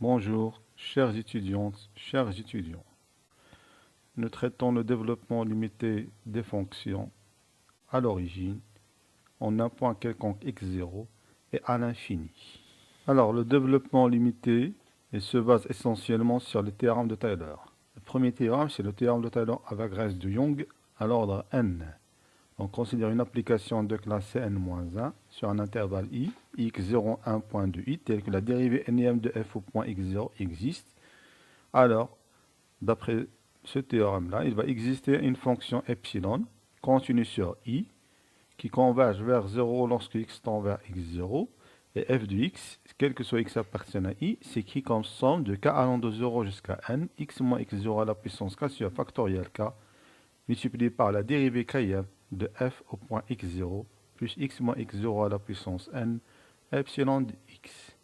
Bonjour, chères étudiantes, chers étudiants. Nous traitons le développement limité des fonctions à l'origine en un point quelconque x0 et à l'infini. Alors, le développement limité il se base essentiellement sur le théorème de Taylor. Le premier théorème, c'est le théorème de Taylor avec reste de Young à l'ordre n. On considère une application de classe Cn-1 sur un intervalle i, x0, 1 point de i, tel que la dérivée nième de f au point x0 existe. Alors, d'après ce théorème-là, il va exister une fonction epsilon continue sur i qui converge vers 0 lorsque x tend vers x0 et f de x, quel que soit x appartient à i, c'est qui comme somme de k allant de 0 jusqu'à n, x moins x0 à la puissance k sur factoriel k multiplié par la dérivée km de f au point x0 plus x moins x0 à la puissance n epsilon de x.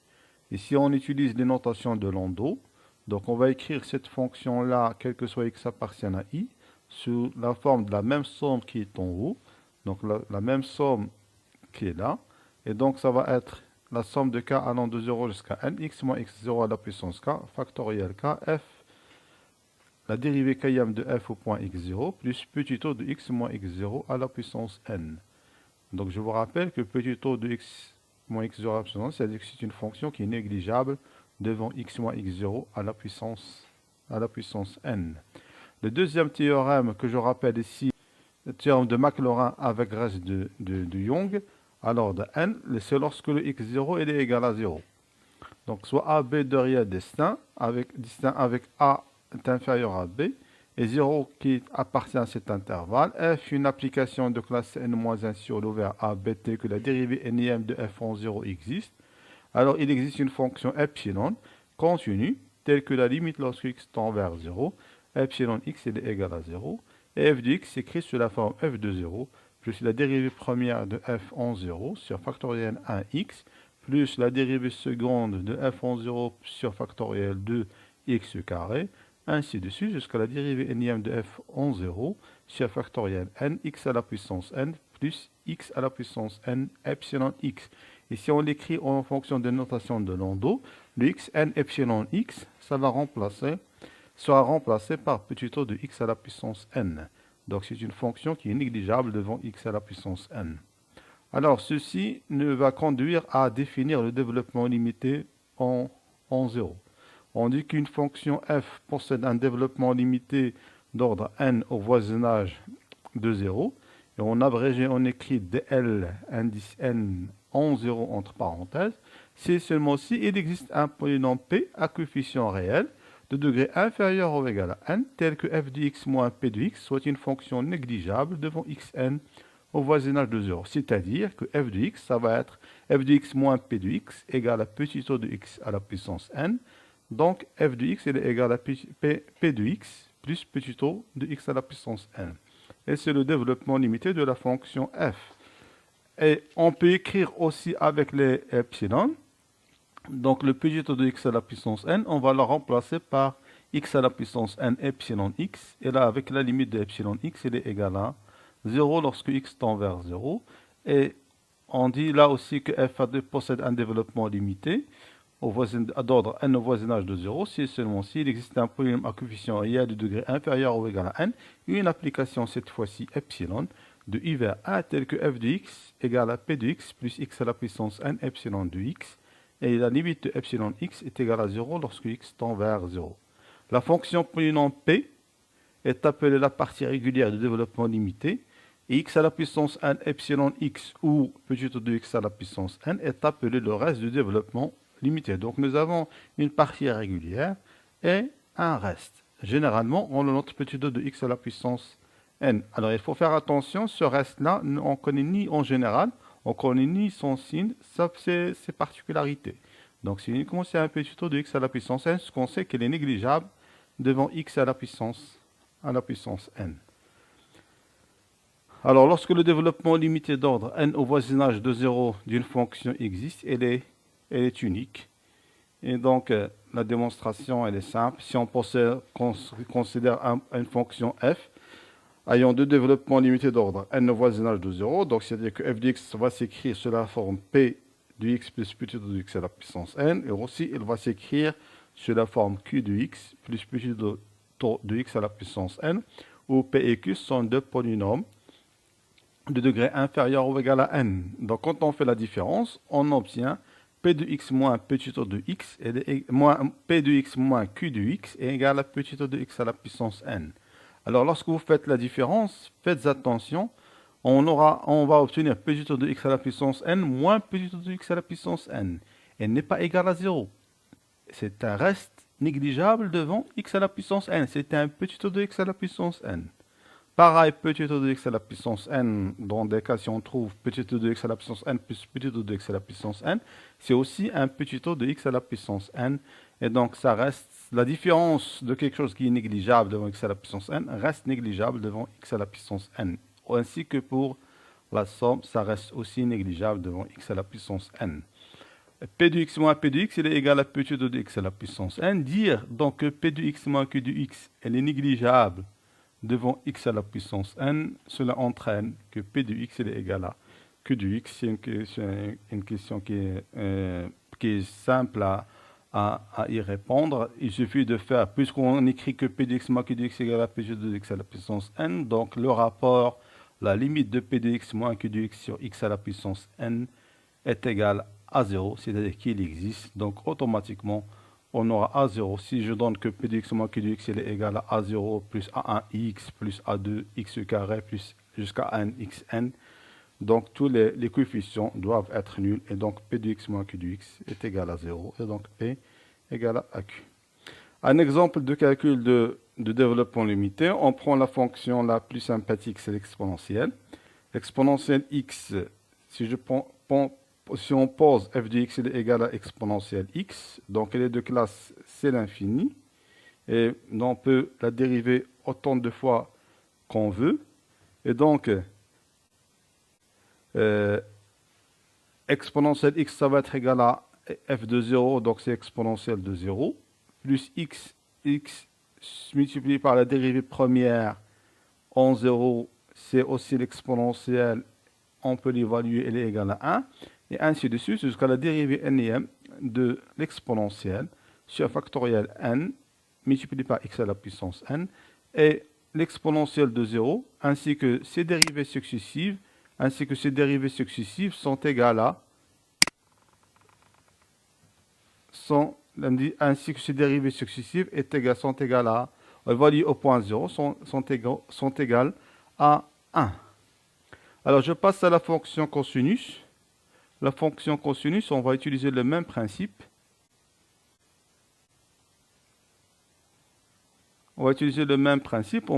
Et si on utilise les notations de Landau, donc on va écrire cette fonction-là, quel que soit x appartient à i, sous la forme de la même somme qui est en haut, donc la même somme qui est là, et donc ça va être la somme de k allant de 0 jusqu'à n, x moins x0 à la puissance k, factoriel k, f, la dérivée km de f au point x0, plus petit o de x moins x0 à la puissance n. Donc je vous rappelle que petit o de x moins x0 à la puissance n, c'est-à-dire que c'est une fonction qui est négligeable devant x moins x0 à la puissance n. Le deuxième théorème que je rappelle ici, le théorème de Maclaurin avec reste de Young, alors de n, c'est lorsque le x0 est égal à 0. Donc soit AB derrière distinct avec A est inférieur à B, et 0 qui appartient à cet intervalle, f une application de classe n-1 sur l'ouvert AB tel que la dérivée nième de f en 0 existe, alors il existe une fonction epsilon continue telle que la limite lorsque x tend vers 0, epsilon x est égal à 0, et f de x s'écrit sous la forme f de 0 plus la dérivée première de f en 0 sur factoriel 1x plus la dérivée seconde de f en 0 sur factoriel 2x carré, ainsi de suite jusqu'à la dérivée nième de f en 0 sur factoriel n, x à la puissance n plus x à la puissance n epsilon x. Et si on l'écrit en fonction de notation de Landau, le x n epsilon x, ça va sera remplacé par petit o de x à la puissance n. Donc c'est une fonction qui est négligeable devant x à la puissance n. Alors ceci ne va conduire à définir le développement limité en 0. On dit qu'une fonction f possède un développement limité d'ordre n au voisinage de 0. Et en abrégé, on écrit dl indice n en 0 entre parenthèses. C'est seulement si il existe un polynôme p à coefficient réel de degré inférieur ou égal à n, tel que f de x moins p de x soit une fonction négligeable devant xn au voisinage de 0. C'est-à-dire que f de x, ça va être f de x moins p de x égale à petit o de x à la puissance n. Donc f de x est égal à p de x plus petit o de x à la puissance n. Et c'est le développement limité de la fonction f. Et on peut écrire aussi avec les epsilon. Donc le petit o de x à la puissance n, on va le remplacer par x à la puissance n epsilon x. Et là, avec la limite de epsilon x, il est égal à 0 lorsque x tend vers 0. Et on dit là aussi que f possède un développement limité d'ordre n au voisinage de 0, si seulement s'il existe un polynôme à coefficient réel de degré inférieur ou égal à n, une application cette fois-ci epsilon de i vers a tel que f de x égale à p de x plus x à la puissance n epsilon de x, et la limite de epsilon x est égale à 0 lorsque x tend vers 0. La fonction polynôme p est appelée la partie régulière de développement limité, et x à la puissance n epsilon x ou petit o de x à la puissance n est appelé le reste du développement limité. Donc nous avons une partie régulière et un reste. Généralement, on le note petit o de x à la puissance n. Alors il faut faire attention, ce reste-là, on ne connaît ni en général, on ne connaît ni son signe, sauf ses particularités. Donc c'est uniquement c'est un petit o de x à la puissance n, ce qu'on sait qu'elle est négligeable devant x à la puissance n. Alors lorsque le développement limité d'ordre n au voisinage de 0 d'une fonction existe, elle est unique. Et donc, la démonstration, elle est simple. Si on considère une fonction f ayant deux développements limités d'ordre n au voisinage de 0, donc c'est-à-dire que f de x va s'écrire sous la forme p de x plus petit o de x à la puissance n, et aussi il va s'écrire sur la forme q de x plus petit de x à la puissance n, où p et q sont deux polynômes de degré inférieur ou égal à n. Donc quand on fait la différence, on obtient p de x moins petit o de x, moins p de x moins q de x est égal à petit o de x à la puissance n. Alors lorsque vous faites la différence, faites attention, on va obtenir petit o de x à la puissance n moins petit o de x à la puissance n. Elle n'est pas égale à 0. C'est un reste négligeable devant x à la puissance n. C'est un petit o de x à la puissance n. Pareil, petit o de x à la puissance n, dans des cas si on trouve petit o de x à la puissance n plus petit o de x à la puissance n, c'est aussi un petit o de x à la puissance n. Et donc ça reste, la différence de quelque chose qui est négligeable devant x à la puissance n reste négligeable devant x à la puissance n. Ainsi que pour la somme, ça reste aussi négligeable devant x à la puissance n. P de x moins P de x, il est égal à petit o de x à la puissance n. Dire donc que P de x moins Q de x, elle est négligeable devant x à la puissance n, cela entraîne que P de x est égal à Q de x. C'est une question qui est simple à y répondre. Il suffit de faire, puisqu'on écrit que P de x moins Q de x est égal à P de x à la puissance n, donc le rapport, la limite de P de x moins Q de x sur x à la puissance n est égal à 0, c'est-à-dire qu'il existe. Donc automatiquement, on aura A0. Si je donne que P de x moins Q de x est égal à A0 plus A1x plus A2x carré plus jusqu'à nxn, donc tous les coefficients doivent être nuls. Et donc P de x moins Q de x est égal à 0. Et donc P égale à Q. Un exemple de calcul de développement limité, on prend la fonction la plus sympathique, c'est l'exponentielle. L'exponentielle x, si on pose f de x est égal à exponentielle x, donc elle est de classe c'est l'infini, et on peut la dériver autant de fois qu'on veut, et donc exponentielle x, ça va être égal à f de 0, donc c'est exponentielle de 0, plus x multiplié par la dérivée première en 0, c'est aussi l'exponentielle, on peut l'évaluer, elle est égale à 1, et ainsi de suite jusqu'à la dérivée n de l'exponentielle sur factoriel n multiplié par x à la puissance n, et l'exponentielle de 0, ainsi que ses dérivées successives, sont égales à ainsi que ces dérivées successives sont égales à, évaluées au point 0, sont égales à 1. Alors je passe à la fonction cosinus. La fonction cosinus, on va utiliser le même principe. On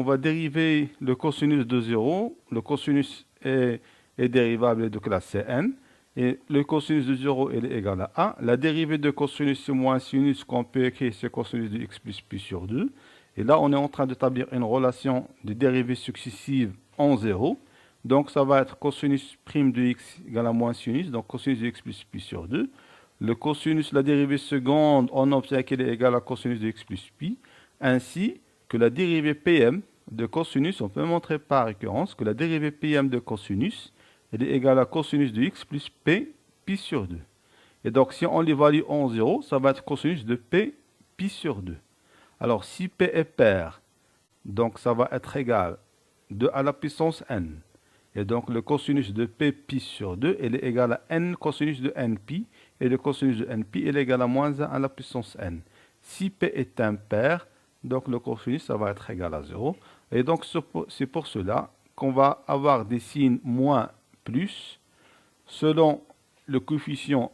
va dériver le cosinus de 0. Le cosinus est dérivable de classe Cn. Et le cosinus de 0 est égal à 1. La dérivée de cosinus moins sinus qu'on peut écrire, c'est cosinus de x plus pi sur 2. Et là, on est en train d'établir une relation de dérivées successives en 0. Donc, ça va être cosinus prime de x égale à moins sinus, donc cosinus de x plus pi sur 2. Le cosinus, la dérivée seconde, on obtient qu'elle est égale à cosinus de x plus pi, ainsi que la dérivée pm de cosinus, on peut montrer par récurrence que la dérivée pm de cosinus, elle est égale à cosinus de x plus p, pi sur 2. Et donc, si on l'évalue en 0, ça va être cosinus de p, pi sur 2. Alors, si p est pair, donc ça va être égal à 2 à la puissance n. Et donc, le cosinus de p, pi sur 2, elle est égal à n cosinus de npi. Et le cosinus de npi, elle est égal à moins 1 à la puissance n. Si p est impair, donc le cosinus, ça va être égal à 0. Et donc, c'est pour cela qu'on va avoir des signes moins plus selon le coefficient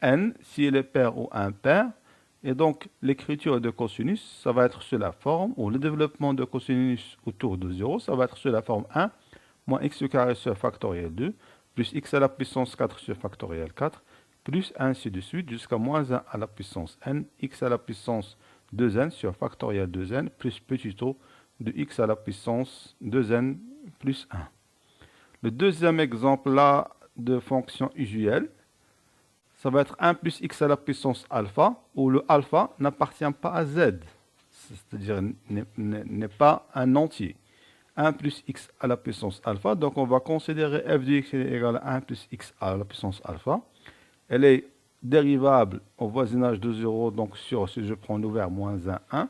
n, si elle est paire ou impair. Et donc, l'écriture de cosinus, ça va être sur la forme, ou le développement de cosinus autour de 0, ça va être sur la forme 1, moins x carré sur factoriel 2, plus x à la puissance 4 sur factoriel 4, plus ainsi de suite, jusqu'à moins 1 à la puissance n, x à la puissance 2n sur factoriel 2n, plus petit o de x à la puissance 2n plus 1. Le deuxième exemple là de fonction usuelle, ça va être 1 plus x à la puissance alpha, où le alpha n'appartient pas à z, c'est-à-dire n'est pas un entier. 1 plus x à la puissance alpha, donc on va considérer f de x est égal à 1 plus x à la puissance alpha. Elle est dérivable au voisinage de 0, donc si je prends l'ouvert moins 1, 1.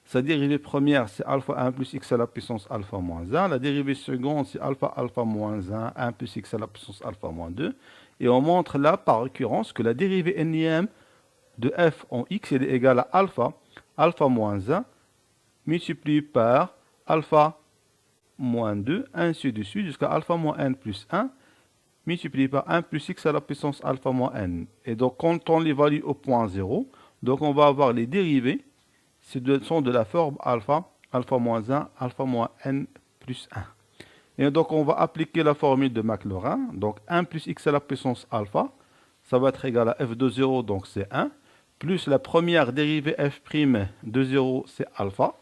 Sa dérivée première, c'est alpha 1 plus x à la puissance alpha moins 1. La dérivée seconde, c'est alpha alpha moins 1, 1 plus x à la puissance alpha moins 2. Et on montre là, par récurrence, que la dérivée énième de f en x est égale à alpha, alpha moins 1, multiplié par alpha moins 2, ainsi de suite, jusqu'à alpha moins n plus 1, multiplié par 1 plus x à la puissance alpha moins n. Et donc, quand on l'évalue au point 0, donc on va avoir les dérivées, sont de la forme alpha, alpha moins 1, alpha moins n plus 1. Et donc, on va appliquer la formule de Maclaurin. Donc, 1 plus x à la puissance alpha, ça va être égal à f de 0, donc c'est 1, plus la première dérivée f' de 0, c'est alpha,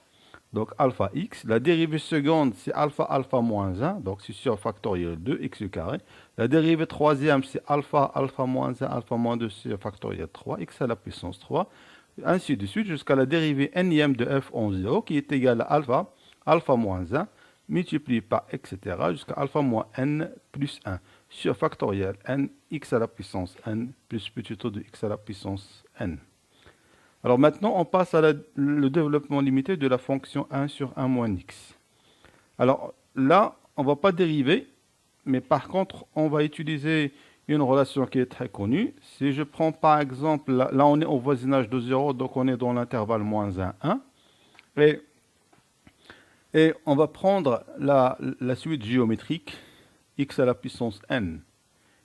donc alpha x. La dérivée seconde, c'est alpha alpha moins 1, donc c'est sur factoriel 2, x carré. La dérivée troisième, c'est alpha alpha moins 1, alpha moins 2, sur factoriel 3, x à la puissance 3. Ainsi de suite, jusqu'à la dérivée nième de f en 0, qui est égale à alpha, alpha moins 1, multiplié par, etc., jusqu'à alpha moins n plus 1, sur factoriel n, x à la puissance n, plus petit o de x à la puissance n. Alors maintenant, on passe à le développement limité de la fonction 1 sur 1 moins x. Alors là, on ne va pas dériver, mais par contre, on va utiliser une relation qui est très connue. Si je prends par exemple, là on est au voisinage de 0, donc on est dans l'intervalle moins 1, 1. Et on va prendre la suite géométrique, x à la puissance n.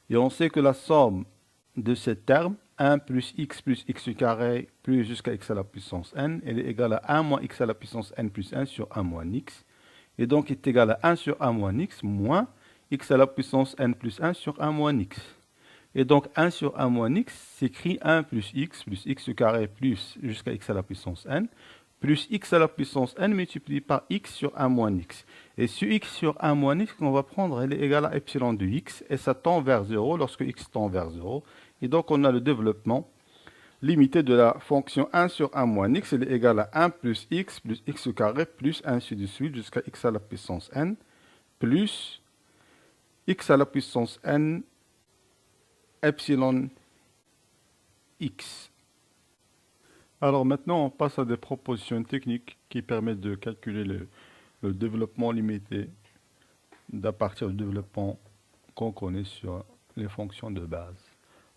Et on sait que la somme de ces termes, 1 plus x carré plus jusqu'à x à la puissance n, elle est égale à 1 moins x à la puissance n plus 1 sur 1 moins x. Et donc, est égal à 1 sur 1 moins x moins x à la puissance n plus 1 sur 1 moins x. Et donc, 1 sur 1 moins x s'écrit 1 plus x carré plus jusqu'à x à la puissance n, plus x à la puissance n multiplié par x sur 1 moins x. Et ce x sur 1 moins x qu'on va prendre, elle est égale à epsilon de x, et ça tend vers 0 lorsque x tend vers 0. Et donc, on a le développement limité de la fonction 1 sur 1 moins x, elle est égale à 1 plus x carré plus ainsi de suite jusqu'à x à la puissance n, plus x à la puissance n epsilon x. Alors maintenant, on passe à des propositions techniques qui permettent de calculer le développement limité à partir du développement qu'on connaît sur les fonctions de base.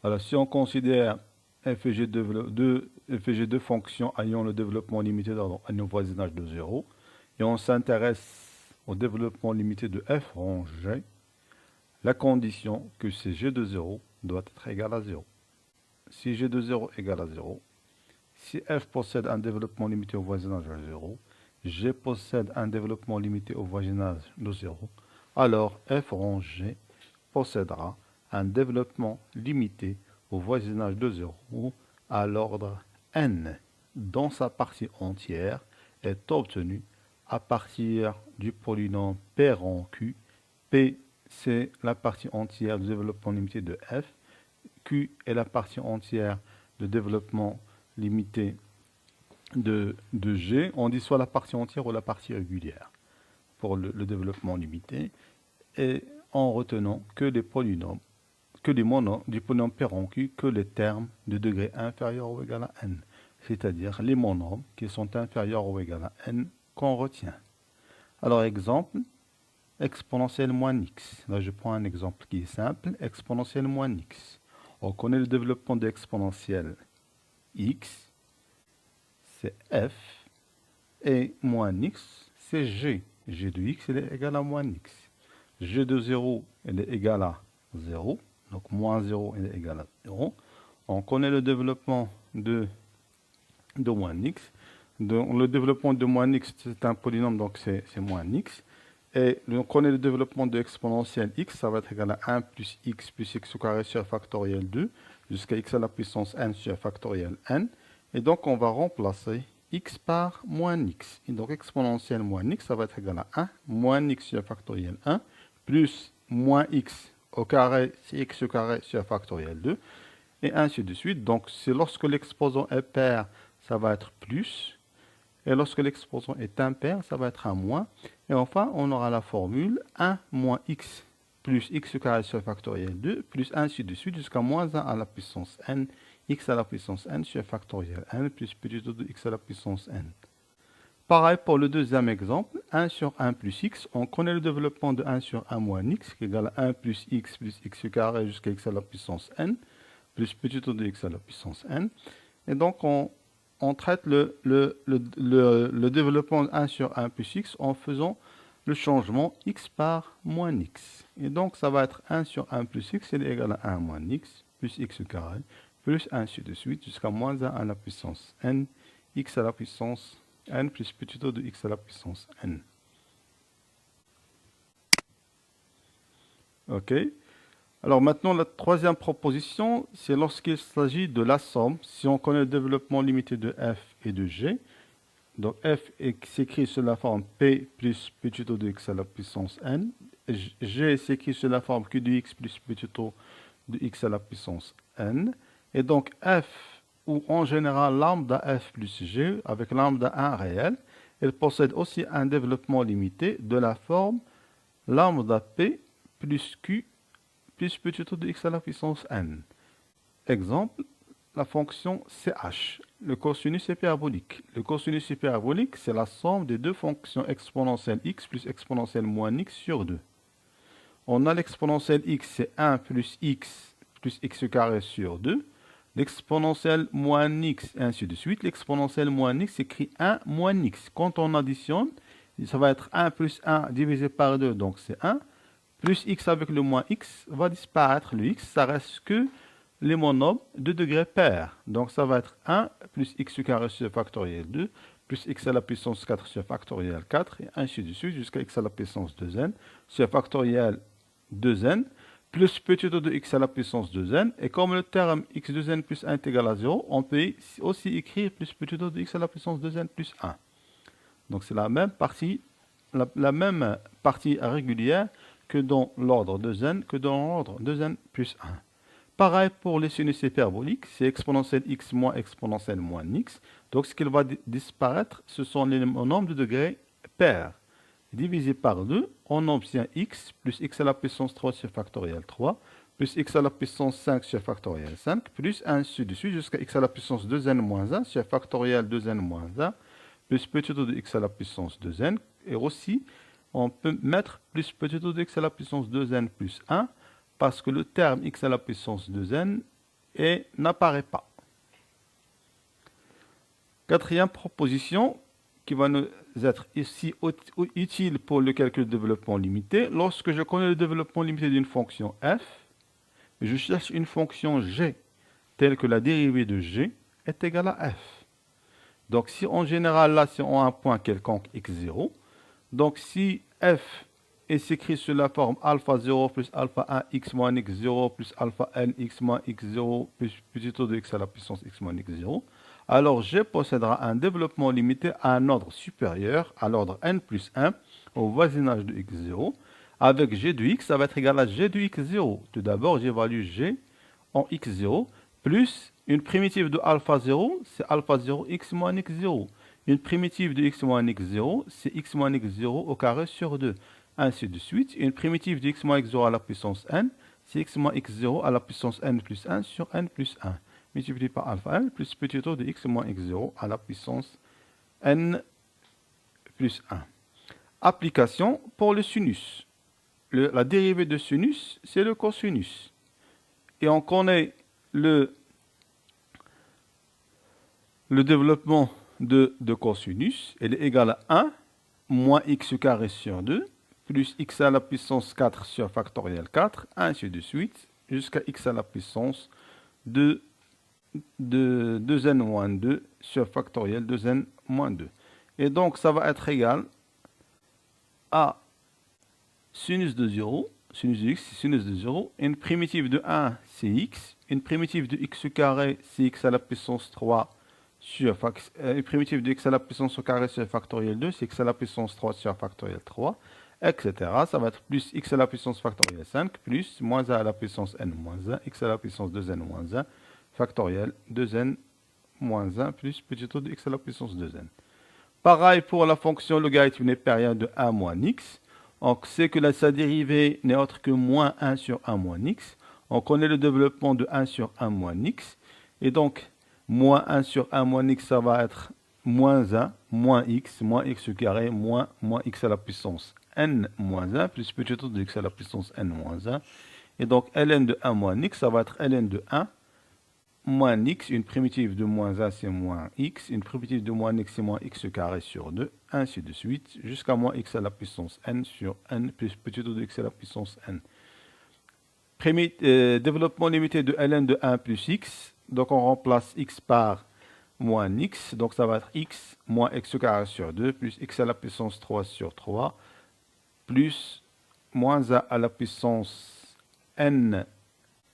Alors si on considère f et g deux fonctions ayant le développement limité dans un voisinage de 0, et on s'intéresse au développement limité de f rang g, la condition que c'est g de 0 doit être égal à 0. Si g de 0 égale à 0, si f possède un développement limité au voisinage de 0, g possède un développement limité au voisinage de 0, alors f rang g possédera un développement limité au voisinage de 0 à l'ordre n, dont sa partie entière est obtenue à partir du polynôme P rang Q. P, c'est la partie entière du développement limité de f. Q est la partie entière de développement limité de G. On dit soit la partie entière ou la partie régulière pour le développement limité. Et en retenant que les polynômes, du polynôme P rang Q, que les termes de degré inférieur ou égal à n, c'est-à-dire les monômes qui sont inférieurs ou égal à n qu'on retient. Alors exemple, exponentielle moins x. Là je prends un exemple qui est simple, exponentielle moins x. On connaît le développement de l'exponentielle x, c'est f, et moins x, c'est g. g de x, elle est égale à moins x. g de 0, elle est égale à 0. Donc, moins 0 est égal à 0. On connaît le développement de moins x. Le développement de moins x, c'est un polynôme, donc c'est moins x. Et on connaît le développement de exponentielle x, ça va être égal à 1 plus x au carré sur factoriel 2, jusqu'à x à la puissance n sur factoriel n. Et donc, on va remplacer x par moins x. Et donc, exponentielle moins x, ça va être égal à 1 moins x sur factoriel 1, plus moins x au carré, c'est x au carré sur factoriel 2, et ainsi de suite. Donc, c'est lorsque l'exposant est pair, ça va être plus, et lorsque l'exposant est impair, ça va être un moins. Et enfin, on aura la formule 1 moins x plus x au carré sur factoriel 2, plus ainsi de suite, jusqu'à moins 1 à la puissance n, x à la puissance n sur factoriel n plus petit o de x à la puissance n. Pareil pour le deuxième exemple, 1 sur 1 plus x, on connaît le développement de 1 sur 1 moins x, qui est égal à 1 plus x carré jusqu'à x à la puissance n, plus petit o de x à la puissance n. Et donc, on traite le développement de 1 sur 1 plus x en faisant le changement x par moins x. Et donc, ça va être 1 sur 1 plus x, est égal à 1 moins x, plus x carré, plus ainsi de suite, jusqu'à moins 1 à la puissance n, x à la puissance n plus petit o de x à la puissance n. OK. Alors maintenant, la troisième proposition, c'est lorsqu'il s'agit de la somme, si on connaît le développement limité de f et de g. Donc f s'écrit sous la forme p plus petit o de x à la puissance n. G s'écrit sous la forme q de x plus petit o de x à la puissance n. Et donc f, ou en général lambda f plus g, avec lambda 1 réel, elle possède aussi un développement limité de la forme lambda p plus q plus petit o de x à la puissance n. Exemple, la fonction ch, le cosinus hyperbolique. Le cosinus hyperbolique, c'est la somme des deux fonctions exponentielles x plus exponentielle moins x sur 2. On a l'exponentielle x, c'est 1 plus x carré sur 2. L'exponentielle moins x, et ainsi de suite. L'exponentielle moins x écrit 1 moins x. Quand on additionne, ça va être 1 plus 1 divisé par 2, donc c'est 1. Plus x avec le moins x va disparaître. Le x, ça reste que les monomes de degré pair. Donc ça va être 1 plus x carré sur factoriel 2, plus x à la puissance 4 sur factoriel 4, et ainsi de suite jusqu'à x à la puissance 2n sur factoriel 2n, plus petit o de x à la puissance 2n, et comme le terme x 2n plus 1 est égal à 0, on peut aussi écrire plus petit o de x à la puissance 2n plus 1. Donc c'est la même partie régulière que dans l'ordre 2n, que dans l'ordre 2n plus 1. Pareil pour les sinus hyperboliques, c'est exponentielle x moins exponentielle moins x. Donc ce qui va disparaître, ce sont les nombres de degrés pairs. Divisé par 2, on obtient x plus x à la puissance 3 sur factoriel 3, plus x à la puissance 5 sur factoriel 5, plus ainsi de suite jusqu'à x à la puissance 2n moins 1 sur factoriel 2n moins 1, plus petit o de x à la puissance 2n. Et aussi, on peut mettre plus petit o de x à la puissance 2n plus 1, parce que le terme x à la puissance 2n n'apparaît pas. Quatrième proposition, qui va nous être ici utile pour le calcul de développement limité. Lorsque je connais le développement limité d'une fonction f, je cherche une fonction g, telle que la dérivée de g est égale à f. Donc si en général, là, si on a un point quelconque x0, donc si f s'écrit sous la forme alpha 0 plus alpha 1 x moins x0 plus alpha n x moins x0 plus petit o de x à la puissance x moins x0, alors G possédera un développement limité à un ordre supérieur, à l'ordre n plus 1, au voisinage de x0, avec G de x, ça va être égal à G de x0. Tout d'abord, j'évalue G en x0, plus une primitive de alpha 0, c'est alpha 0 x moins x0. Une primitive de x moins x0, c'est x moins x0 au carré sur 2. Ainsi de suite. Une primitive de x moins x0 à la puissance n, c'est x moins x0 à la puissance n plus 1 sur n plus 1. Multiplié par alpha n plus petit o de x moins x0 à la puissance n plus 1. Application pour le sinus. La dérivée de sinus, c'est le cosinus. Et on connaît le développement de cosinus. Elle est égale à 1 moins x carré sur 2 plus x à la puissance 4 sur factoriel 4, ainsi de suite, jusqu'à x à la puissance de 2n moins 2 sur factoriel 2n moins 2. Et donc, ça va être égal à sinus de 0, sinus de x, sinus de 0, une primitive de 1, c'est x, une primitive de x carré, c'est x à la puissance 3 sur une primitive de x à la puissance au carré sur factoriel 2, c'est x à la puissance 3 sur factoriel 3, etc. Ça va être plus x à la puissance factoriel 5, plus moins 1 à la puissance n moins 1, x à la puissance 2n moins 1, factoriel 2n moins 1, plus petit o de x à la puissance 2n. Pareil pour la fonction logarithme népérien de 1 moins x. On sait que sa dérivée n'est autre que moins 1 sur 1 moins x. On connaît le développement de 1 sur 1 moins x. Et donc, moins 1 sur 1 moins x, ça va être moins 1, moins x au carré, moins x à la puissance n moins 1, plus petit O de x à la puissance n moins 1. Et donc, ln de 1 moins x, ça va être ln de 1 moins x, une primitive de moins 1, c'est moins x, une primitive de moins x, c'est moins x carré sur 2, ainsi de suite, jusqu'à moins x à la puissance n sur n, plus petit O de x à la puissance n. Développement limité de ln de 1 plus x, donc on remplace x par moins x, donc ça va être x moins x carré sur 2, plus x à la puissance 3 sur 3, plus moins 1 à la puissance n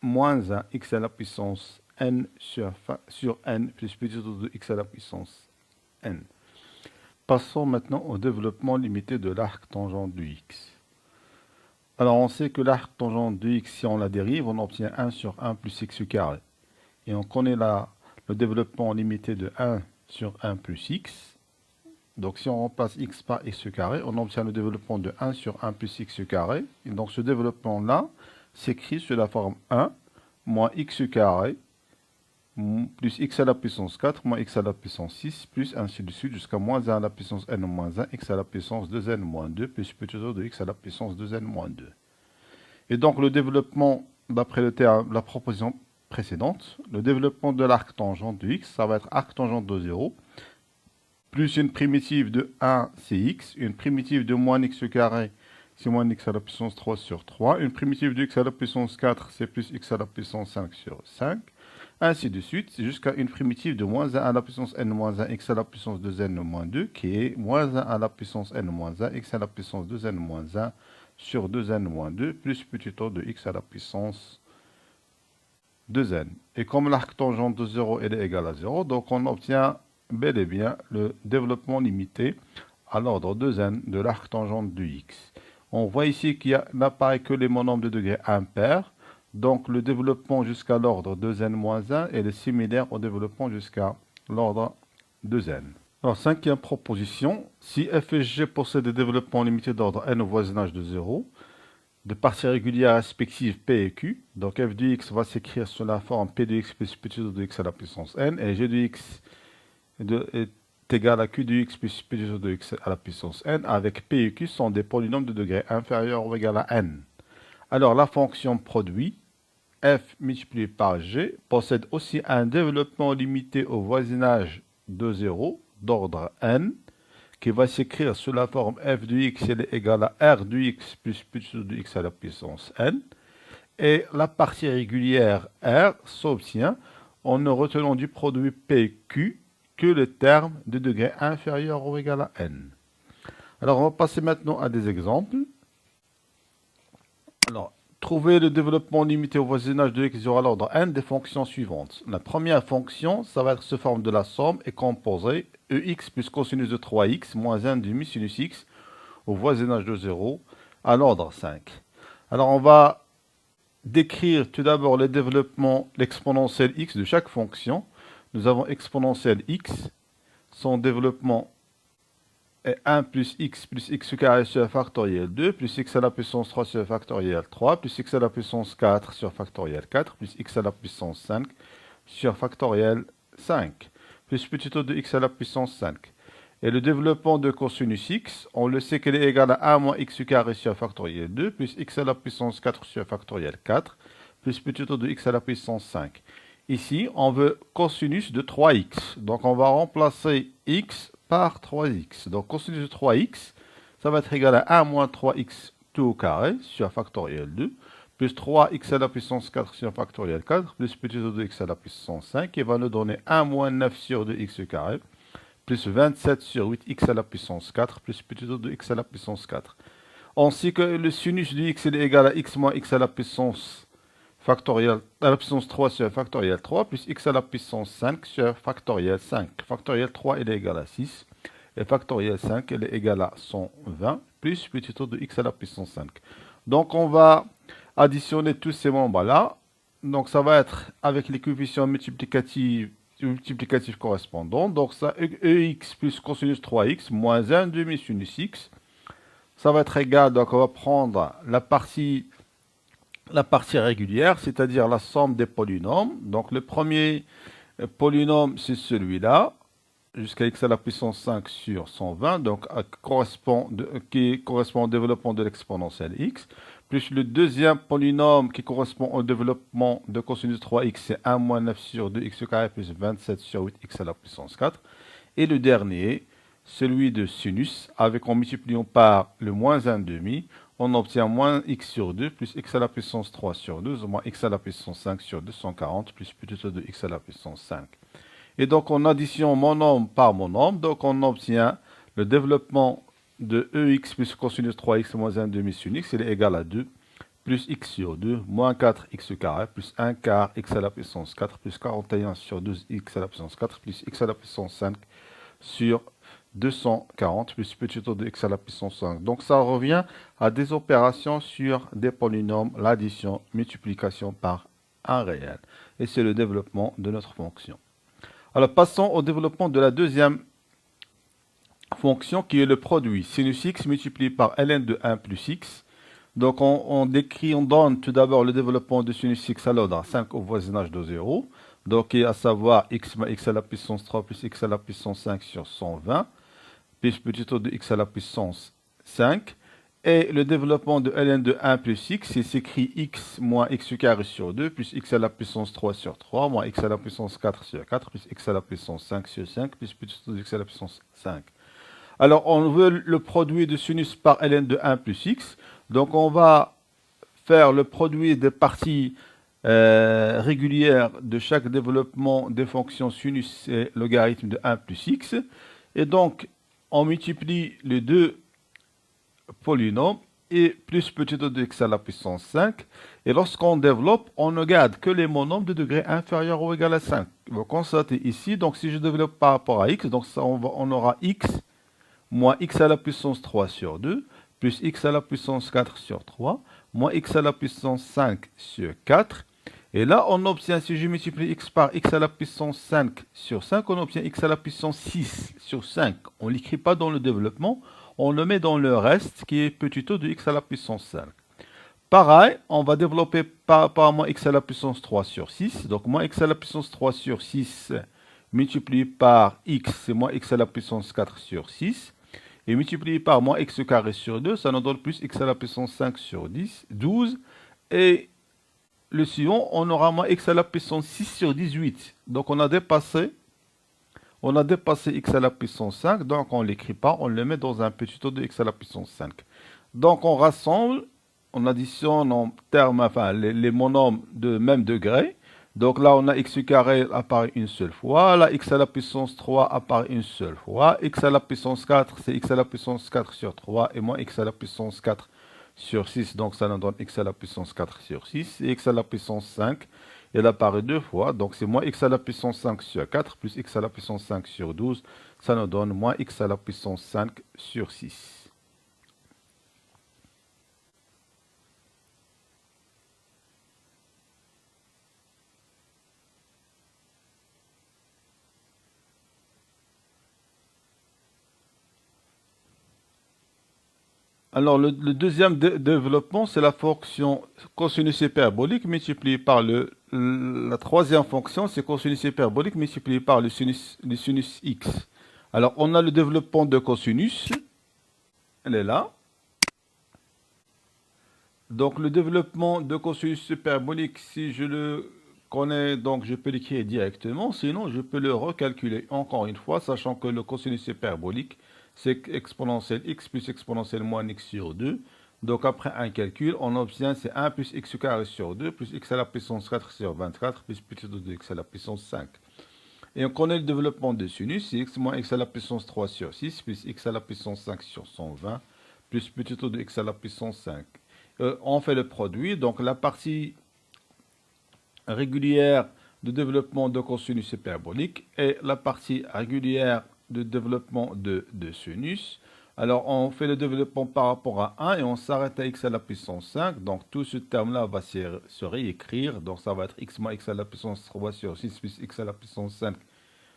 moins 1 x à la puissance n sur n, plus petit O de x à la puissance n. Passons maintenant au développement limité de l'arc tangent de x. Alors on sait que l'arc tangent de x, si on la dérive, on obtient 1 sur 1 plus x carré. Et on connaît le développement limité de 1 sur 1 plus x. Donc si on remplace x par x carré, on obtient le développement de 1 sur 1 plus x carré. Et donc ce développement-là s'écrit sous la forme 1 moins x carré plus x à la puissance 4 moins x à la puissance 6 plus ainsi de suite jusqu'à moins 1 à la puissance n moins 1 x à la puissance 2n moins 2 plus petit O de x à la puissance 2n moins 2. Et donc le développement, d'après la proposition précédente, le développement de l'arc tangent de x, ça va être arc tangent de 0 plus une primitive de 1, c'est x, une primitive de moins x carré, c'est moins x à la puissance 3 sur 3, une primitive de x à la puissance 4, c'est plus x à la puissance 5 sur 5, ainsi de suite, jusqu'à une primitive de moins 1 à la puissance n moins 1, x à la puissance 2n moins 2, qui est moins 1 à la puissance n moins 1, x à la puissance 2n moins 1, sur 2n moins 2, plus petit O de x à la puissance 2n. Et comme l'arc tangent de 0 est égal à 0, donc on obtient bel et bien le développement limité à l'ordre 2n de l'arc tangent de x. On voit ici qu'il n'apparaît que les monombres de degré impair, donc le développement jusqu'à l'ordre 2n moins 1 est similaire au développement jusqu'à l'ordre 2n. Alors, cinquième proposition, si f et g possèdent des développements limités d'ordre n au voisinage de 0, de parties régulières respectives p et q, donc f de x va s'écrire sous la forme p de x plus petit O de x à la puissance n, et g de x est égal à q de x plus petit O de x à la puissance n, avec p et q sont des polynômes de degré inférieur ou égal à n. Alors la fonction produit, f multiplié par g, possède aussi un développement limité au voisinage de 0 d'ordre n, qui va s'écrire sous la forme f de x est égal à r de x plus petit O de x à la puissance n. Et la partie régulière r s'obtient en ne retenant du produit pq que le terme de degré inférieur ou égal à n. Alors on va passer maintenant à des exemples. Alors, trouver le développement limité au voisinage de x aura l'ordre n des fonctions suivantes. La première fonction, ça va être sous forme de la somme et composée ex plus cosinus de 3x moins 1 demi sinus x au voisinage de 0 à l'ordre 5. Alors, on va décrire tout d'abord le développement, l'exponentielle x de chaque fonction. Nous avons exponentielle x, son développement est 1 plus x carré sur factoriel 2, plus x à la puissance 3 sur factoriel 3, plus x à la puissance 4 sur factoriel 4, plus x à la puissance 5 sur factoriel 5, plus petit O de x à la puissance 5. Et le développement de cosinus x, on le sait qu'elle est égale à 1 moins x carré sur factoriel 2, plus x à la puissance 4 sur factoriel 4, plus petit O de x à la puissance 5. Ici, on veut cosinus de 3x. Donc, on va remplacer x par 3x. Donc, cosinus de 3x, ça va être égal à 1 moins 3x tout au carré sur factoriel 2, plus 3x à la puissance 4 sur factoriel 4, plus petit O de x à la puissance 5, qui va nous donner 1 moins 9 sur 2x carré, plus 27 sur 8x à la puissance 4, plus petit O de x à la puissance 4. On sait que le sinus de x est égal à x moins x à la puissance factoriel à la puissance 3 sur factoriel 3, plus x à la puissance 5 sur factoriel 5. Factoriel 3 est égal à 6, et factoriel 5 est égal à 120, plus petit O de x à la puissance 5. Donc on va additionner tous ces membres-là. Donc ça va être avec les coefficients multiplicatifs correspondants. Donc ça, ex plus cosinus 3x moins 1 demi sinus x. Ça va être égal, donc on va prendre la partie régulière, c'est-à-dire la somme des polynômes. Donc le premier polynôme, c'est celui-là, jusqu'à x à la puissance 5 sur 120, donc qui correspond au développement de l'exponentielle x, plus le deuxième polynôme qui correspond au développement de cosinus 3x, c'est 1 moins 9 sur 2x carré plus 27 sur 8x à la puissance 4. Et le dernier, celui de sinus, en multipliant par le moins 1 demi, on obtient moins x sur 2 plus x à la puissance 3 sur 12 moins x à la puissance 5 sur 240 plus petit de x à la puissance 5. Et donc on additionne monome par monome, donc on obtient le développement de ex plus cosinus 3x moins 1 demi sin x, il est égal à 2 plus x sur 2 moins 4x carré plus 1 quart x à la puissance 4 plus 41 sur 12x à la puissance 4 plus x à la puissance 5 sur 240 plus petit de x à la puissance 5. Donc ça revient à des opérations sur des polynômes, l'addition, multiplication par un réel. Et c'est le développement de notre fonction. Alors passons au développement de la deuxième fonction qui est le produit. Sinus x multiplié par ln de 1 plus x. Donc on donne tout d'abord le développement de sinus x à l'ordre 5 au voisinage de 0. Donc à savoir x moins x à la puissance 3 plus x à la puissance 5 sur 120, plus petit o de x à la puissance 5. Et le développement de ln de 1 plus x, c'est s'écrit x moins x carré sur 2, plus x à la puissance 3 sur 3, moins x à la puissance 4 sur 4, plus x à la puissance 5 sur 5, plus petit o de x à la puissance 5. Alors, on veut le produit de sinus par ln de 1 plus x. Donc, on va faire le produit des parties régulières de chaque développement des fonctions sinus et logarithme de 1 plus x. Et donc, on multiplie les deux polynômes et plus petit o de x à la puissance 5. Et lorsqu'on développe, on ne garde que les monomes de degré inférieur ou égal à 5. Vous constatez ici, donc si je développe par rapport à x, donc ça, on aura x moins x à la puissance 3 sur 2, plus x à la puissance 4 sur 3, moins x à la puissance 5 sur 4. Et là, on obtient, si je multiplie x par x à la puissance 5 sur 5, on obtient x à la puissance 6 sur 5. On ne l'écrit pas dans le développement, on le met dans le reste, qui est petit o de x à la puissance 5. Pareil, on va développer par rapport à moins x à la puissance 3 sur 6. Donc, moins x à la puissance 3 sur 6 multiplié par x, c'est moins x à la puissance 4 sur 6. Et multiplié par moins x carré sur 2, ça nous donne plus x à la puissance 5 sur 12. Et le suivant, on aura moins x à la puissance 6 sur 18. Donc on a dépassé x à la puissance 5. Donc on ne l'écrit pas, on le met dans un petit o de x à la puissance 5. Donc on rassemble, on additionne en termes, enfin les monomes de même degré. Donc là, on a x carré apparaît une seule fois. Là, x à la puissance 3 apparaît une seule fois. X à la puissance 4, c'est x à la puissance 4 sur 3 et moins x à la puissance 4 sur 6. Donc ça nous donne x à la puissance 4 sur 6. Et x à la puissance 5, elle apparaît deux fois. Donc c'est moins x à la puissance 5 sur 4 plus x à la puissance 5 sur 12. Ça nous donne moins x à la puissance 5 sur 6. Alors, le deuxième développement, c'est la fonction cosinus hyperbolique multipliée par la troisième fonction, c'est cosinus hyperbolique multiplié par le sinus x. Alors, on a le développement de cosinus, elle est là. Donc, le développement de cosinus hyperbolique, si je le connais, donc je peux l'écrire directement, sinon je peux le recalculer encore une fois, sachant que le cosinus hyperbolique, c'est exponentielle x plus exponentielle moins x sur 2. Donc après un calcul, on obtient c'est 1 plus x carré sur 2 plus x à la puissance 4 sur 24 plus petit de x à la puissance 5. Et on connaît le développement de sinus, c'est x moins x à la puissance 3 sur 6 plus x à la puissance 5 sur 120 plus petit de x à la puissance 5. On fait le produit, donc la partie régulière de développement de cosinus hyperbolique et la partie régulière de développement de sinus. Alors, on fait le développement par rapport à 1 et on s'arrête à x à la puissance 5. Donc, tout ce terme-là va se réécrire. Donc, ça va être x moins x à la puissance 3 sur 6 plus x à la puissance 5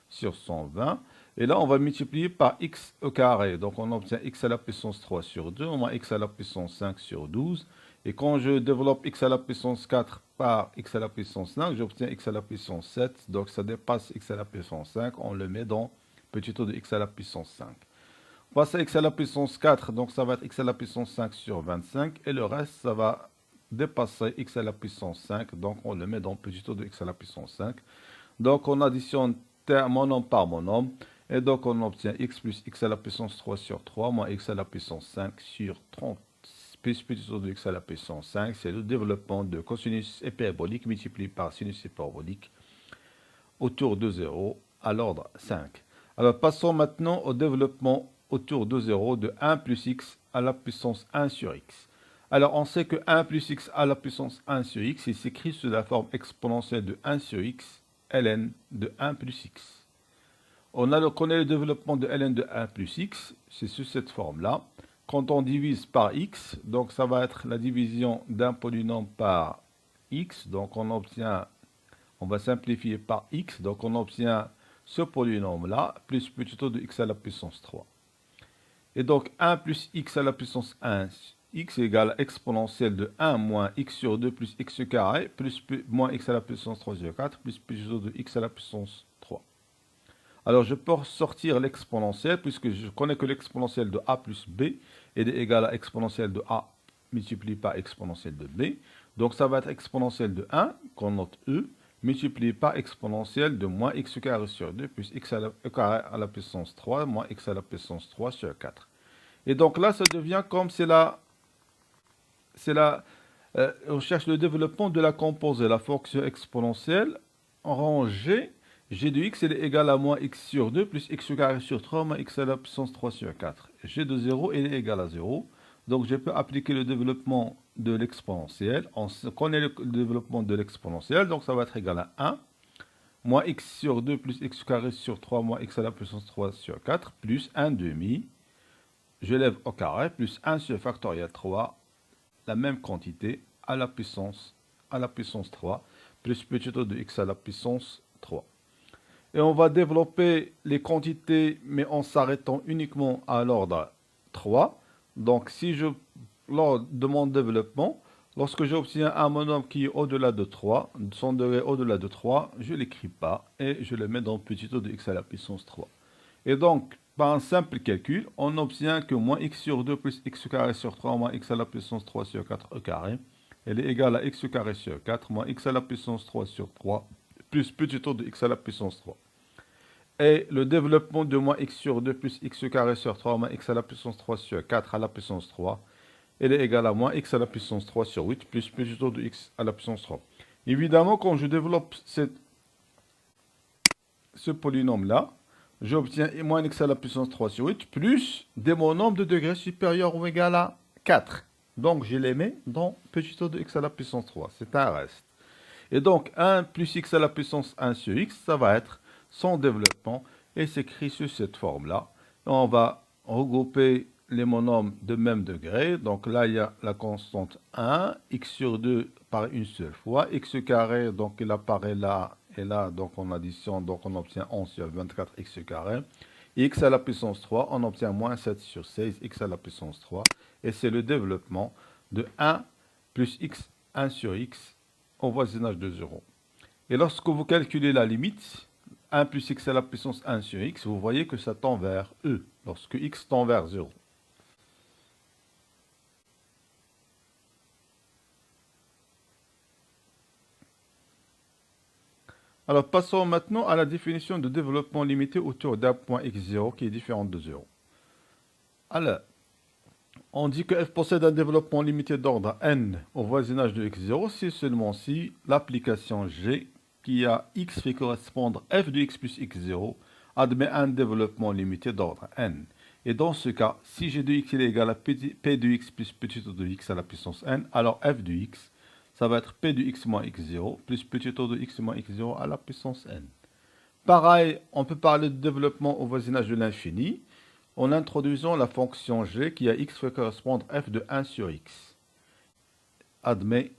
sur 120. Et là, on va multiplier par x au carré. Donc, on obtient x à la puissance 3 sur 2 moins x à la puissance 5 sur 12. Et quand je développe x à la puissance 4 par x à la puissance 5, j'obtiens x à la puissance 7. Donc ça dépasse x à la puissance 5. On le met dans petit o de x à la puissance 5. On passe à x à la puissance 4. Donc ça va être x à la puissance 5 sur 25. Et le reste, ça va dépasser x à la puissance 5. Donc on le met dans petit o de x à la puissance 5. Donc on additionne monome par monome. Et donc on obtient x plus x à la puissance 3 sur 3 moins x à la puissance 5 sur 30. Plus petit o de x à la puissance 5, c'est le développement de cosinus hyperbolique multiplié par sinus hyperbolique autour de 0 à l'ordre 5. Alors passons maintenant au développement autour de 0 de 1 plus x à la puissance 1 sur x. Alors on sait que 1 plus x à la puissance 1 sur x, il s'écrit sous la forme exponentielle de 1 sur x, ln de 1 plus x. On connaît le développement de ln de 1 plus x, c'est sous cette forme-là. Quand on divise par x, donc ça va être la division d'un polynôme par x, donc on va simplifier par x, donc on obtient ce polynôme-là, plus petit o de x à la puissance 3. Et donc 1 plus x à la puissance 1, x égale exponentielle de 1 moins x sur 2 plus x carré, plus moins x à la puissance 3 sur 4, plus petit o de x à la puissance 3. Alors je peux sortir l'exponentielle, puisque je connais que l'exponentielle de a plus b est égale à exponentielle de a multiplié par exponentielle de b. Donc ça va être exponentielle de 1, qu'on note e, multiplié par exponentielle de moins x carré sur 2 plus x carré à la puissance 3 moins x à la puissance 3 sur 4. Et donc là, ça devient comme on cherche le développement de la composée, la fonction exponentielle en rang g. G de x est égal à moins x sur 2 plus x carré sur 3 moins x à la puissance 3 sur 4. G de 0 est égal à 0. Donc je peux appliquer le développement de l'exponentielle. On connaît le développement de l'exponentielle, donc ça va être égal à 1 moins x sur 2 plus x carré sur 3 moins x à la puissance 3 sur 4 plus 1 demi. Je lève au carré plus 1 sur factoriel 3, la même quantité à la puissance 3 plus petit o de x à la puissance 3. Et on va développer les quantités, mais en s'arrêtant uniquement à l'ordre 3. Donc, si je, lors de mon développement, lorsque j'obtiens un monome qui est au-delà de 3, son degré au-delà de 3, je ne l'écris pas et je le mets dans petit o de x à la puissance 3. Et donc, par un simple calcul, on obtient que moins x sur 2 plus x carré sur 3 moins x à la puissance 3 sur 4 au carré, elle est égale à x carré sur 4 moins x à la puissance 3 sur 3 plus petit o de x à la puissance 3. Et le développement de moins x sur 2 plus x carré sur 3 moins x à la puissance 3 sur 4 à la puissance 3, elle est égale à moins x à la puissance 3 sur 8 plus petit o de x à la puissance 3. Évidemment, quand je développe ce polynôme-là, j'obtiens moins x à la puissance 3 sur 8 plus des monomes de degré supérieur ou égal à 4. Donc, je les mets dans petit o de x à la puissance 3. C'est un reste. Et donc, 1 plus x à la puissance 1 sur x, ça va être son développement et s'écrit sous cette forme-là. On va regrouper les monomes de même degré. Donc là, il y a la constante 1, x sur 2 par une seule fois, x carré, donc il apparaît là et là, donc on additionne, donc on obtient 11 sur 24 x carré. X à la puissance 3, on obtient moins 7 sur 16 x à la puissance 3. Et c'est le développement de 1 plus x 1 sur x au voisinage de 0. Et lorsque vous calculez la limite, 1 plus x à la puissance 1 sur x, vous voyez que ça tend vers e, lorsque x tend vers 0. Alors passons maintenant à la définition de développement limité autour d'un point x0 qui est différent de 0. Alors, on dit que f possède un développement limité d'ordre n au voisinage de x0 si seulement si l'application g qui a x fait correspondre f de x plus x0 admet un développement limité d'ordre n. Et dans ce cas, si g de x est égal à p de x plus petit o de x à la puissance n, alors f de x, ça va être p de x moins x0 plus petit o de x moins x0 à la puissance n. Pareil, on peut parler de développement au voisinage de l'infini en introduisant la fonction g qui a x fait correspondre f de 1 sur x. Admet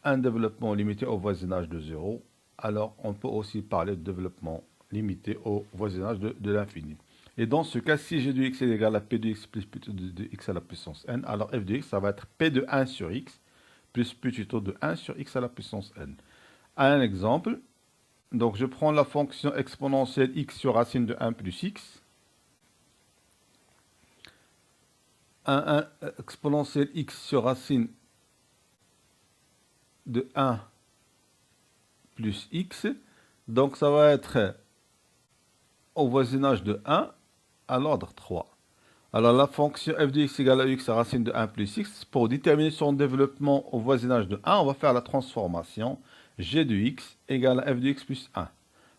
un développement limité au voisinage de 0. Alors on peut aussi parler de développement limité au voisinage de l'infini. Et dans ce cas, si g de x est égal à p de x plus petit o de x à la puissance n, alors f de x, ça va être p de 1 sur x plus petit O de 1 sur x à la puissance n. Un exemple, donc je prends la fonction exponentielle x sur racine de 1 plus x. Exponentielle x sur racine de 1 plus x. Donc ça va être au voisinage de 1 à l'ordre 3. Alors la fonction f de x égale à x à racine de 1 plus x, pour déterminer son développement au voisinage de 1, on va faire la transformation g de x égale à f de x plus 1.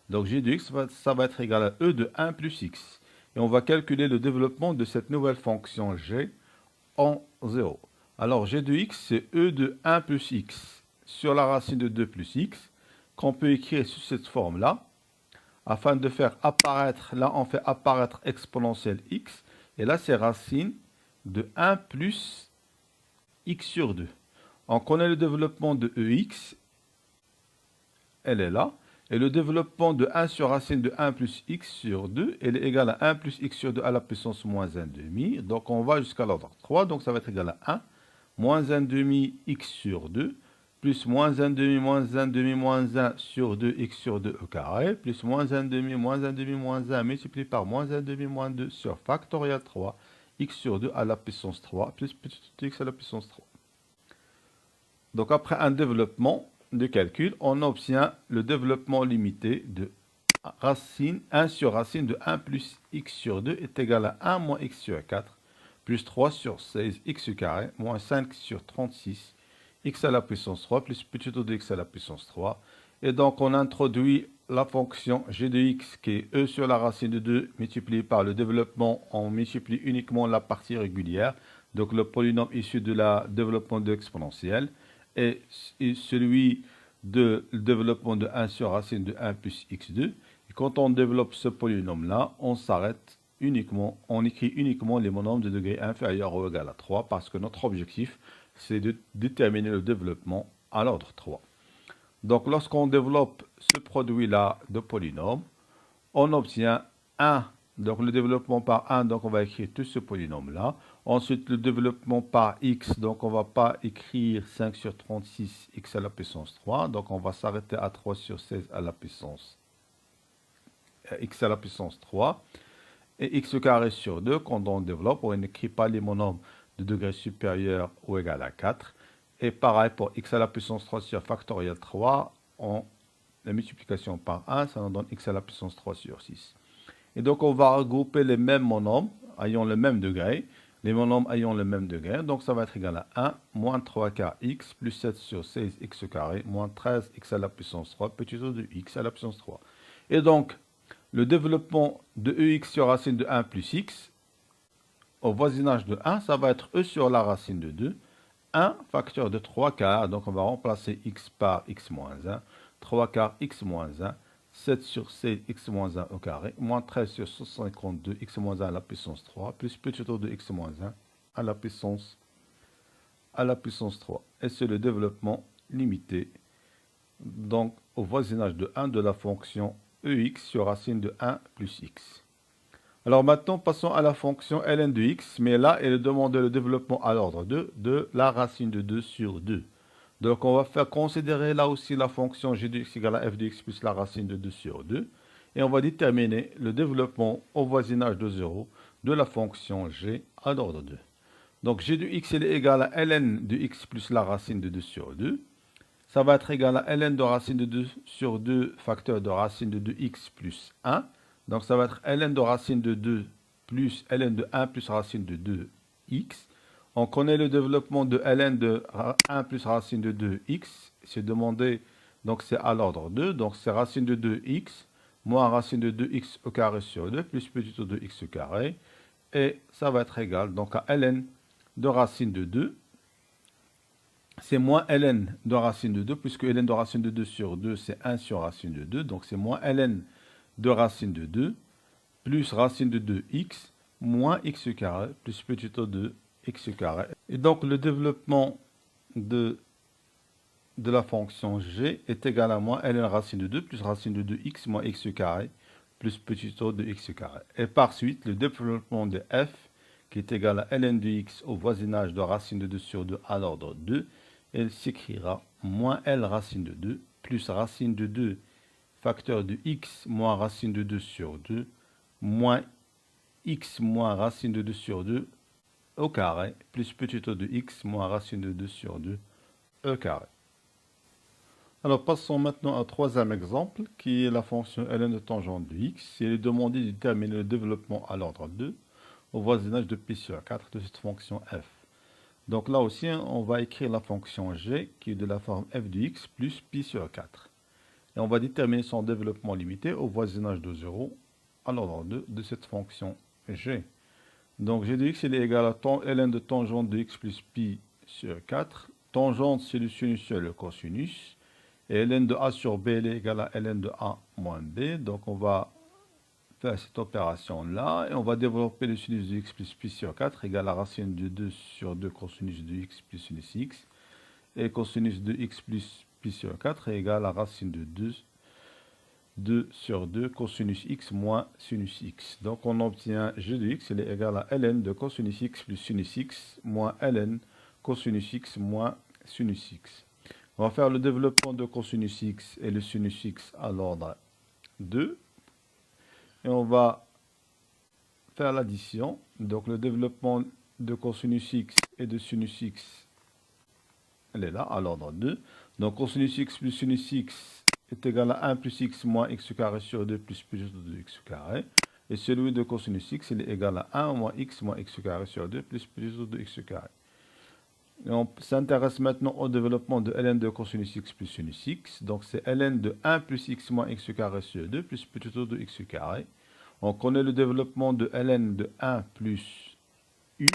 Donc g de x, ça va être égal à e de 1 plus x. Et on va calculer le développement de cette nouvelle fonction g en 0. Alors g de x, c'est e de 1 plus x sur la racine de 2 plus x, qu'on peut écrire sous cette forme-là, afin de faire apparaître, là on fait apparaître exponentielle x, et là c'est racine de 1 plus x sur 2. On connaît le développement de ex, elle est là, et le développement de 1 sur racine de 1 plus x sur 2, elle est égale à 1 plus x sur 2 à la puissance moins 1 demi, donc on va jusqu'à l'ordre 3, donc ça va être égal à 1, moins 1 demi x sur 2, plus moins 1 demi, moins 1 demi, moins 1 sur 2, x sur 2 au carré, plus moins 1 demi, moins 1 demi, moins 1 multiplié par moins 1 demi, moins 2 sur factoriel 3, x sur 2 à la puissance 3, plus petit x à la puissance 3. Donc après un développement de calcul, on obtient le développement limité de racine 1 sur racine de 1 plus x sur 2 est égal à 1 moins x sur 4, plus 3 sur 16 x carré, moins 5 sur 36 x à la puissance 3 plus petit o de x à la puissance 3. Et donc on introduit la fonction g de x qui est e sur la racine de 2 multiplié par le développement, on multiplie uniquement la partie régulière, donc le polynôme issu de la développement de l'exponentielle, et celui de développement de 1 sur racine de 1 plus x2. Et quand on développe ce polynôme-là, on s'arrête uniquement, on écrit uniquement les monomes de degré inférieur ou égal à 3, parce que notre objectif, c'est de déterminer le développement à l'ordre 3. Donc lorsqu'on développe ce produit-là de polynôme, on obtient 1, donc le développement par 1, donc on va écrire tout ce polynôme-là. Ensuite le développement par x, donc on ne va pas écrire 5 sur 36 x à la puissance 3, donc on va s'arrêter à 3 sur 16 à la puissance x à la puissance 3. Et x carré sur 2, quand on développe, on n'écrit pas les monomes de degré supérieur ou égal à 4. Et pareil pour x à la puissance 3 sur factoriel 3, la multiplication par 1, ça nous donne x à la puissance 3 sur 6. Et donc on va regrouper les mêmes monomes ayant le même degré, les monomes ayant le même degré, donc ça va être égal à 1 moins 3 quarts x plus 7 sur 16 x carré moins 13 x à la puissance 3 petit o de x à la puissance 3. Et donc le développement de ex sur racine de 1 plus x au voisinage de 1, ça va être e sur la racine de 2, 1 facteur de 3 quarts, donc on va remplacer x par x moins 1, 3 quarts x moins 1, 7 sur 16 x moins 1 au carré, moins 13 sur 152 x moins 1 à la puissance 3, plus petit o de x moins 1 à la puissance 3. Et c'est le développement limité, donc au voisinage de 1 de la fonction ex sur racine de 1 plus x. Alors maintenant, passons à la fonction ln de x, mais là, elle demande le développement à l'ordre 2 de la racine de 2 sur 2. Donc on va faire considérer là aussi la fonction g de x égale à f de x plus la racine de 2 sur 2. Et on va déterminer le développement au voisinage de 0 de la fonction g à l'ordre 2. Donc g de x elle est égal à ln de x plus la racine de 2 sur 2. Ça va être égal à ln de racine de 2 sur 2 facteur de racine de 2x plus 1. Donc ça va être ln de racine de 2 plus ln de 1 plus racine de 2x. On connaît le développement de ln de 1 plus racine de 2x. C'est demandé, donc c'est à l'ordre 2. Donc c'est racine de 2x moins racine de 2x au carré sur 2 plus petit o de x au carré. Et ça va être égal donc à ln de racine de 2. C'est moins ln de racine de 2, puisque ln de racine de 2 sur 2, c'est 1 sur racine de 2. Donc c'est moins ln de racine de 2, plus racine de 2x, moins x carré, plus petit o de x carré. Et donc le développement de la fonction g est égal à moins ln racine de 2, plus racine de 2x, moins x carré, plus petit o de x carré. Et par suite, le développement de f, qui est égal à ln de x au voisinage de racine de 2 sur 2 à l'ordre 2, elle s'écrira moins L racine de 2 plus racine de 2 facteur de x moins racine de 2 sur 2 moins x moins racine de 2 sur 2 au carré plus petit o de x moins racine de 2 sur 2 e carré. Alors passons maintenant à troisième exemple qui est la fonction ln de tangente de x. Il est demandé de déterminer le développement à l'ordre 2 au voisinage de pi sur 4 de cette fonction f. Donc là aussi on va écrire la fonction g qui est de la forme f de x plus pi sur 4. Et on va déterminer son développement limité au voisinage de 0 à l'ordre 2 de cette fonction g. Donc g de x il est égal à ln de tangente de x plus pi sur 4. Tangente c'est le sinus sur le cosinus. Et ln de a sur b elle est égale à ln de a moins b. Donc on va faire cette opération là. Et on va développer le sinus de x plus pi sur 4 égale à racine de 2 sur 2 cosinus de x plus sinus x. Et cosinus de x plus pi sur 4 est égal à racine de 2 sur 2 cosinus x moins sinus x. Donc on obtient g de x, il est égal à ln de cosinus x plus sinus x moins ln cosinus x moins sinus x. On va faire le développement de cosinus x et le sinus x à l'ordre 2. Et on va faire l'addition. Donc le développement de cosinus x et de sinus x, elle est là, à l'ordre 2. Donc cosinus x plus sinus x est égal à 1 plus x moins x carré sur 2 plus plus de x carré. Et celui de cosinus x, il est égal à 1 moins x carré sur 2 plus plus de x carré. Et on s'intéresse maintenant au développement de ln de cosinus x plus sinus x. Donc c'est ln de 1 plus x moins x carré sur 2 plus petit o de x carré. On connaît le développement de ln de 1 plus u.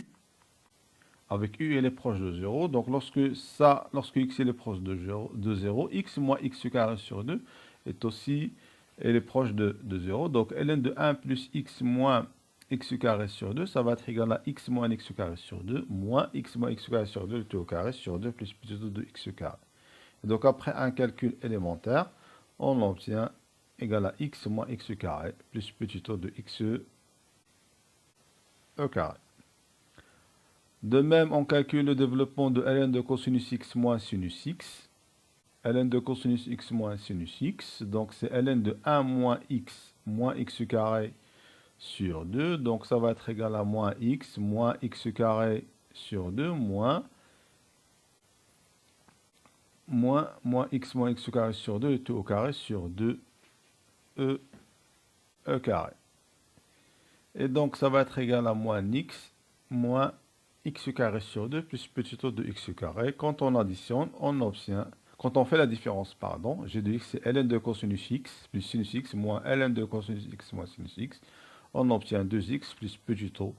Avec u elle est proche de 0. Donc lorsque x est proche de 0, x moins x carré sur 2 est aussi elle est proche de 0. Donc ln de 1 plus x moins x carré sur 2, ça va être égal à x moins x carré sur 2, moins x carré sur 2, tout au carré sur 2 plus petit o de x carré. Et donc après un calcul élémentaire, on obtient égal à x moins x carré plus petit o de x carré. De même, on calcule le développement de ln de cosinus x moins sinus x. ln de cosinus x moins sinus x, donc c'est ln de 1 moins x carré sur 2, donc ça va être égal à moins x carré sur 2 moins x carré sur 2 et tout au carré sur 2 e carré. Et donc ça va être égal à moins x carré sur 2 plus petit o de x carré. Quand on additionne, on obtient, quand on fait la différence, pardon, g de x c'est ln de cosinus x plus sinus x moins ln de cosinus x moins sinus x. On obtient 2x plus petit o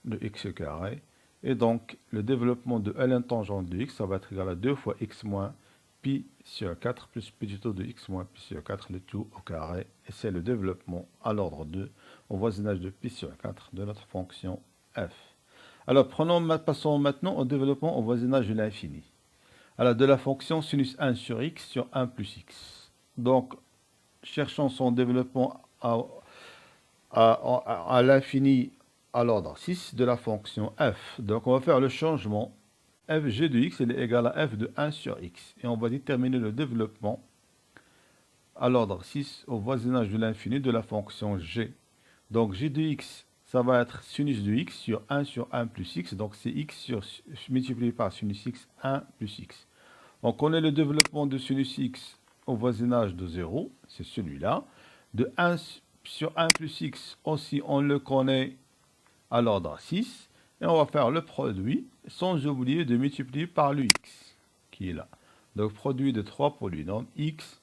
de x carré. Et donc, le développement de ln tangente de x, ça va être égal à 2 fois x moins pi sur 4 plus petit o de x moins pi sur 4, le tout au carré. Et c'est le développement à l'ordre 2 au voisinage de pi sur 4 de notre fonction f. Alors, passons maintenant au développement au voisinage de l'infini. Alors, de la fonction sinus 1 sur x sur 1 plus x. Donc, cherchons son développement à l'infini à l'ordre 6 de la fonction f. Donc, on va faire le changement. Fg de x est égal à f de 1 sur x. Et on va déterminer le développement à l'ordre 6 au voisinage de l'infini de la fonction g. Donc, g de x, ça va être sinus de x sur 1 plus x. Donc, c'est x multiplié par sinus x 1 plus x. On connaît le développement de sinus x au voisinage de 0. C'est celui-là. De 1 sur 1 plus x aussi, on le connaît à l'ordre 6. Et on va faire le produit sans oublier de multiplier par le x qui est là. Donc, produit de 3 polynômes x.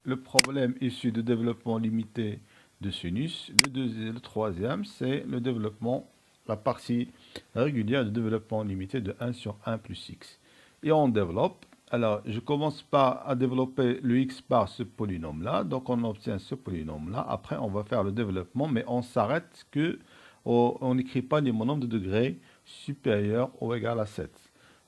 Le problème issu de développement limité de sinus. Le troisième, c'est le développement, la partie régulière de développement limité de 1 sur 1 plus x. Et on développe. Alors, je commence par à développer le x par ce polynôme-là. Donc, on obtient ce polynôme-là. Après, on va faire le développement, mais on s'arrête que on n'écrit pas les monomes de degré supérieur ou égal à 7.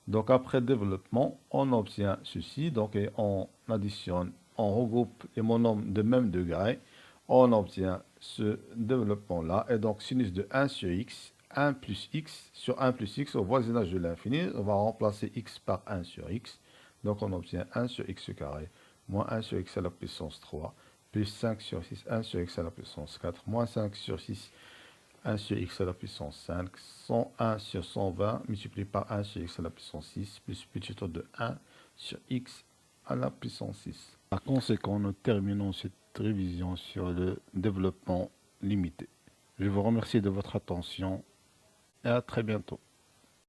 Donc, après développement, on obtient ceci. Donc, et on additionne, on regroupe les monomes de même degré. On obtient ce développement-là. Et donc, sinus de 1 sur x, 1 plus x sur 1 plus x au voisinage de l'infini. On va remplacer x par 1 sur x. Donc on obtient 1 sur x carré, moins 1 sur x à la puissance 3, plus 5 sur 6, 1 sur x à la puissance 4, moins 5 sur 6, 1 sur x à la puissance 5, 101 sur 120 multiplié par 1 sur x à la puissance 6, plus petit de 1 sur x à la puissance 6. Par conséquent, nous terminons cette révision sur le développement limité. Je vous remercie de votre attention et à très bientôt.